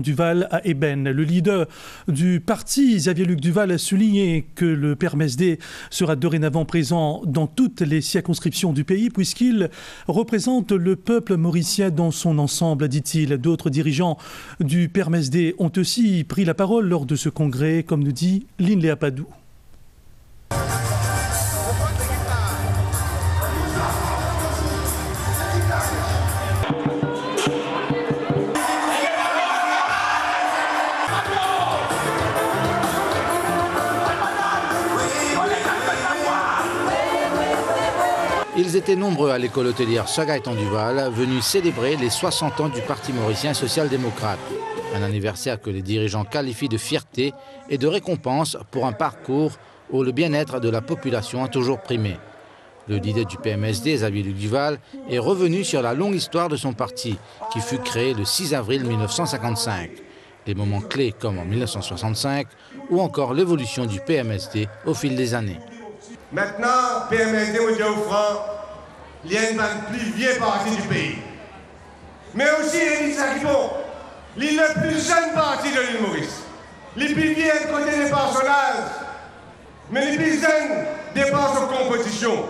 Duval à Eben. Le leader du parti, Xavier-Luc Duval, a souligné que le PMSD sera dorénavant présent dans toutes les circonscriptions du pays puisqu'il représente le peuple mauricien dans son ensemble, dit-il. D'autres dirigeants du PMSD ont aussi pris la parole lors de ce congrès, comme nous dit Lynn Léapadou. Ils étaient nombreux à l'école hôtelière Sir-Gaëtan Duval, venus célébrer les 60 ans du Parti mauricien social-démocrate. Un anniversaire que les dirigeants qualifient de fierté et de récompense pour un parcours où le bien-être de la population a toujours primé. Le leader du PMSD, Xavier-Luc Duval, est revenu sur la longue histoire de son parti, qui fut créé le 6 avril 1955. Les moments clés comme en 1965 ou encore l'évolution du PMSD au fil des années. Maintenant, PMSD, vous dire au franc, il y a une plus vieille partie du pays. Mais aussi, il est le plus jeune parti de l'île Maurice. Les plus vieux côté des personnages, mais les plus jeunes dépensent en compétition.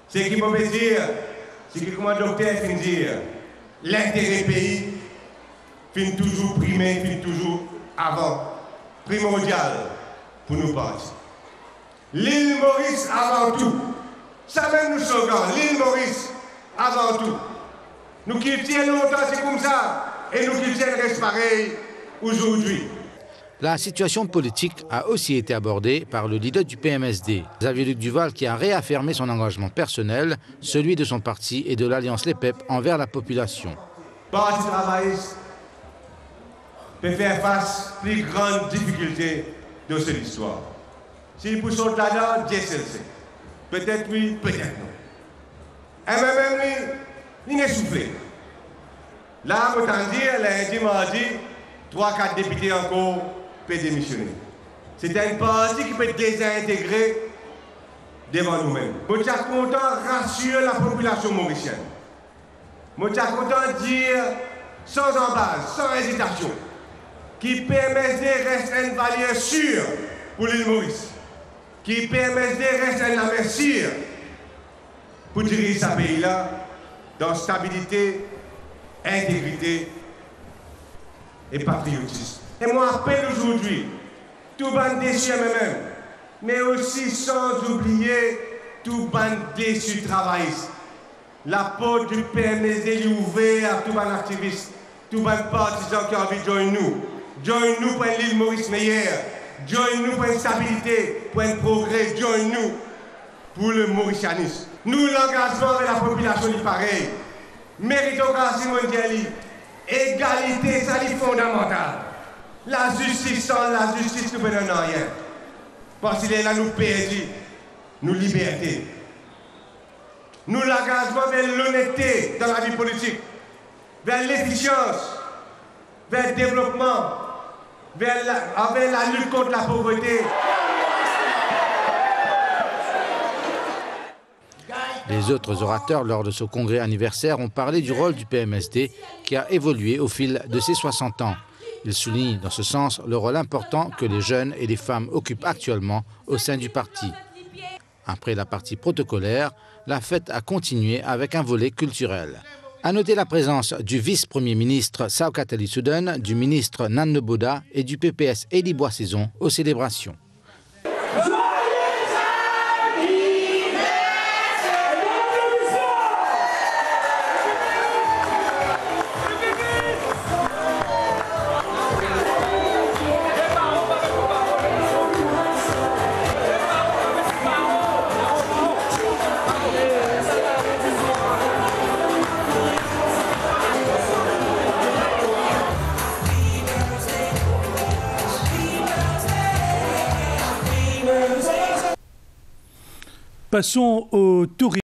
Ce qui peut dire, c'est que, comme le docteur finit dire, l'intérêt pays finit toujours primé, finit toujours avant, primordial pour nous partis. L'île Maurice avant tout. Ça même nous slogan, l'île Maurice avant tout. Nous qui tiennent longtemps, c'est comme ça. Et nous qui tiennent reste pareil aujourd'hui. La situation politique a aussi été abordée par le leader du PMSD, Xavier-Luc Duval, qui a réaffirmé son engagement personnel, celui de son parti et de l'Alliance Les PEP envers la population. Le Parti travailliste peut faire face aux plus grandes difficultés de cette histoire. S'il pousse là-dedans, Dieu seul sait. Peut-être oui, peut-être non. Et même lui, il est soufflé. Là, autant dire, lundi, mardi, 3-4 députés encore peuvent démissionner. C'est un parti qui peut être désintégré devant nous-mêmes. Nous sommes contents de rassurer la population mauricienne. Nous sommes contents de dire, sans embâche, sans hésitation, qui PMSD reste une valeur sûre pour l'île Maurice. Qui PMSD reste un avertir pour diriger ce pays-là dans stabilité, intégrité et patriotisme. Et moi, appelle aujourd'hui tout bande déçu même, mais aussi sans oublier tout bande déçu travailliste. La porte du PMSD est ouverte à tout bande activiste, tout bande partisan qui a envie de joindre nous. Joindre nous pour l'île Maurice meilleure. Joignez-nous pour une stabilité, pour un progrès, joignez-nous pour le mauricianisme. Nous, l'engagement avec la population est pareil. Méritocratie mondiale, égalité, ça est fondamental. La justice sans la justice, nous ne prenons rien. Parce qu'il est là, nous perdons, nous liberté. Nous, l'engagement vers l'honnêteté dans la vie politique, vers l'efficience, vers le développement, avec la lutte contre la pauvreté. Les autres orateurs lors de ce congrès anniversaire ont parlé du rôle du PMSD qui a évolué au fil de ses 60 ans. Ils soulignent dans ce sens le rôle important que les jeunes et les femmes occupent actuellement au sein du parti. Après la partie protocolaire, la fête a continué avec un volet culturel. À noter la présence du vice-premier ministre Saokatali Soudan, du ministre Nanne Boda et du PPS Élie Boissaison aux célébrations. Passons au tourisme.